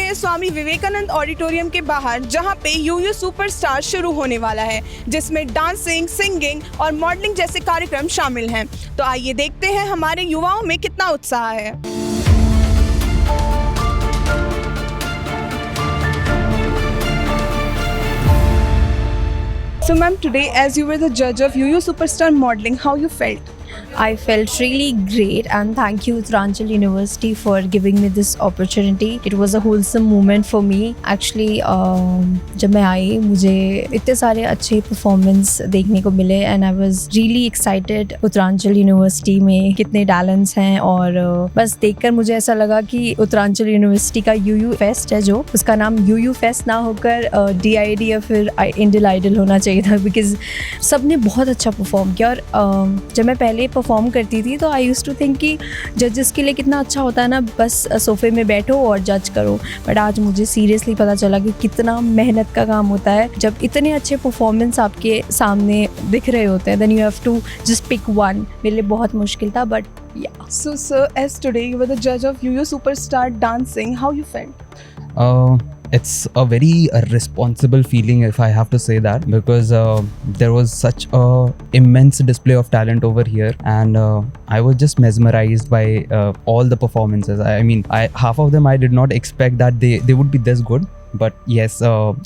हैं स्वामी विवेकानंद ऑडिटोरियम के बाहर, जहां पे यूयू सुपरस्टार शुरू होने वाला है, जिसमें डांसिंग, सिंगिंग और मॉडलिंग जैसे कार्यक्रम शामिल हैं। तो आइए देखते हैं हमारे युवाओं में कितना उत्साह है। So ma'am, today as you were the judge of UU Superstar Modeling, how you felt? I felt really great and thank you Uttaranchal University for giving me this opportunity. It was a wholesome moment for me. Actually जब मैं आई मुझे इतने सारे अच्छे performance देखने को मिले and I was really excited. Uttaranchal University में कितने टैलेंट्स हैं और बस देखकर मुझे ऐसा लगा कि Uttaranchal University का UU Fest है जो उसका नाम UU Fest ना होकर DID या फिर Indian Idol होना चाहिए था, बिकॉज सब ने बहुत अच्छा परफॉर्म किया। और जब मैं पहले परफॉर्म करती थी तो आई यूज्ड टू थिंक कि जजेस के लिए कितना अच्छा होता है ना, बस सोफे में बैठो और जज करो। बट आज मुझे सीरियसली पता चला कि कितना मेहनत का काम होता है। जब इतने अच्छे परफॉर्मेंस आपके सामने दिख रहे होते हैं, then you have to just pick one. मेरे लिए बहुत मुश्किल था, बट या। So sir, as today you were the judge of UU Superstar Dancing, how you felt? It's a very responsible feeling, if I have to say that, because there was such a immense display of talent over here, and I was just mesmerized by all the performances. I mean, half of them I did not expect that they would be this good. But yes,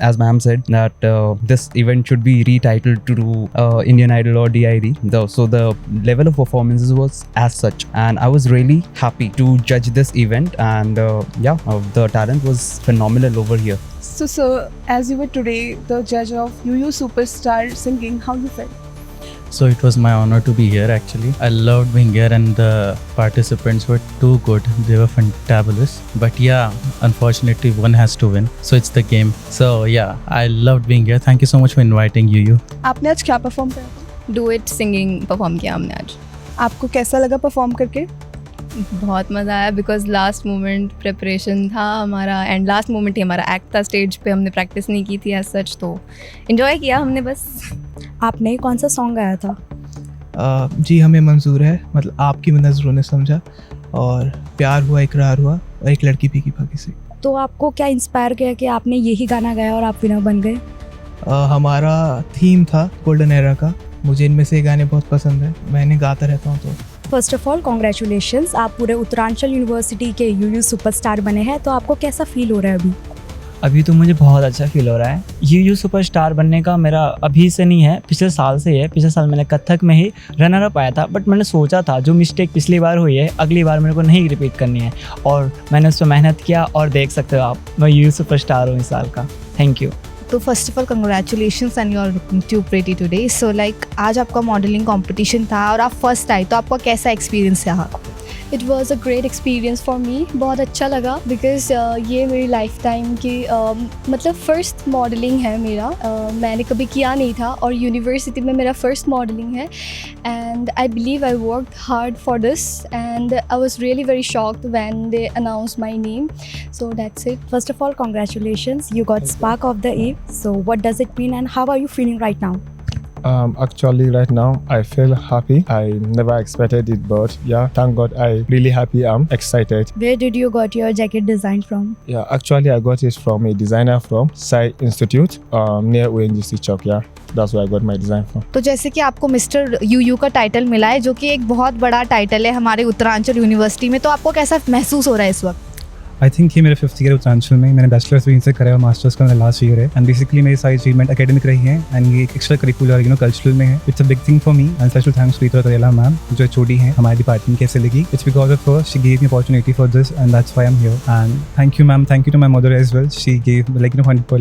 as ma'am said, that this event should be retitled to Indian Idol or DID. So the level of performances was as such, and I was really happy to judge this event. And the talent was phenomenal over here. So sir, as you were today the judge of UU Superstar Singing, how you felt? So it was my honor to be here actually. I loved being here and the participants were too good. They were fantabulous. But yeah, unfortunately one has to win. So it's the game. So yeah, I loved being here. Thank you so much for inviting UU. आपने आज क्या perform करा? Do it singing perform किया हमने आज। आपको कैसा लगा परफॉर्म करके? बहुत मज़ा आया बिकॉज लास्ट मोमेंट प्रिपरेशन था हमारा, एंड लास्ट मोमेंट ही हमारा एक्ट था स्टेज पे। हमने प्रैक्टिस नहीं की थी एज सच, तो इन्जॉय किया हमने बस। आपने कौन सा सॉन्ग गाया था? जी हमें मंजूर है, मतलब आपकी नज़रों ने समझा, और प्यार हुआ, इकरार हुआ, और एक लड़की भीगी भागी से। तो आपको क्या इंस्पायर किया कि आपने यही गाना गाया और आप विनर बन गए? हमारा थीम था गोल्डन एरा का। मुझे इनमें से गाने बहुत पसंद है, मैंने गाता रहता हूँ। तो फर्स्ट ऑफ ऑल कॉन्ग्रेचुलेशंस, आप पूरे उत्तरांचल यूनिवर्सिटी के UU सुपरस्टार बने हैं। तो आपको कैसा फील हो रहा है अभी? अभी तो मुझे बहुत अच्छा फील हो रहा है। UU सुपरस्टार बनने का मेरा अभी से नहीं है, पिछले साल से है। पिछले साल मैंने कथक में ही रनर अप आया था, बट मैंने सोचा था जो मिस्टेक पिछली बार हुई है अगली बार मेरे को नहीं रिपीट करनी है, और मैंने उस पर मेहनत किया। और देख सकते हो आप, मैं UU सुपरस्टार हूँ इस साल का। Thank you. तो first of all congratulations and you are looking to pretty today. So like आज आपका मॉडलिंग कंपटीशन था और आप फर्स्ट आए, तो आपका कैसा एक्सपीरियंस रहा? It was a great experience for me. बहुत अच्छा लगा बिकॉज ये मेरी लाइफ टाइम की मतलब फ़र्स्ट मॉडलिंग है मेरा। मैंने कभी किया नहीं था और यूनिवर्सिटी में मेरा फ़र्स्ट मॉडलिंग है, and I believe I worked hard for this and I was really very shocked when they announce my name. So that's it. First of all congratulations, you got spark of the eve. So what does it mean and how are you feeling right now? Actually right now I feel happy. I never expected it, but yeah, thank God, I really happy. I'm excited. Where did you got your jacket designed from? Yeah, actually I got it from a designer from Sai Institute near ONGC Chowk. Yeah, that's where I got my design from. तो जैसे कि आपको mister UU का title मिला है, जो कि एक बहुत बड़ा टाइटल है हमारे उत्तरांचल यूनिवर्सिटी में, तो आपको कैसा महसूस हो रहा है इस वक्त? आई थिंक ये मेरा 5th ईयर उत्तरांचल में। मैंने बैचलर्स भी इनसे करा है और मास्टर्स का मेरा लास्ट ईयर है, एंड बेसिकली मेरी सारी अचीवमेंट एकेडमिक रही है, एंड ये एक्स्ट्रा करिकुलर कल्चरल में है। It's a big thing for me and special thanks to Rita Karela ma'am, जो एचओडी हैं हमारे डिपार्टमेंट के SLE। It's because of her, she give me opportunity for this and that's why I am here. And thank you ma'am, thank you to my mother as well. She give like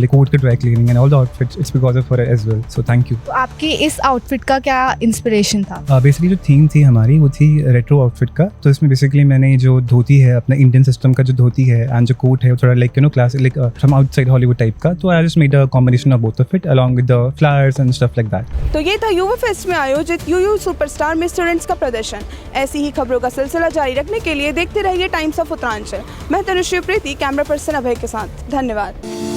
coat का dry cleaning and all the outfits. It's because of her as well, so thank you. तो आपकी इस outfit का क्या inspiration था? Basically जो theme थी हमारी वो थी रेट्रो आउटफिट का। तो इसमें बेसिकली मैंने जो धोती है अपना इंडियन सिस्टम का जो धोती है एंड जो कोट है थोड़ा like classic like from outside Hollywood type का। तो I just made a combination of both of it along with the flowers and stuff like that. तो ये था युवा फेस्ट में आयोजित UU सुपरस्टार में स्टूडेंट्स का प्रदर्शन। ऐसी ही खबरों का सिलसिला जारी रखने के लिए देखते रहिए टाइम्स ऑफ उत्तरांचल। मैं तनुश्री प्रीति, कैमरा पर्सन अभय के साथ। धन्यवाद।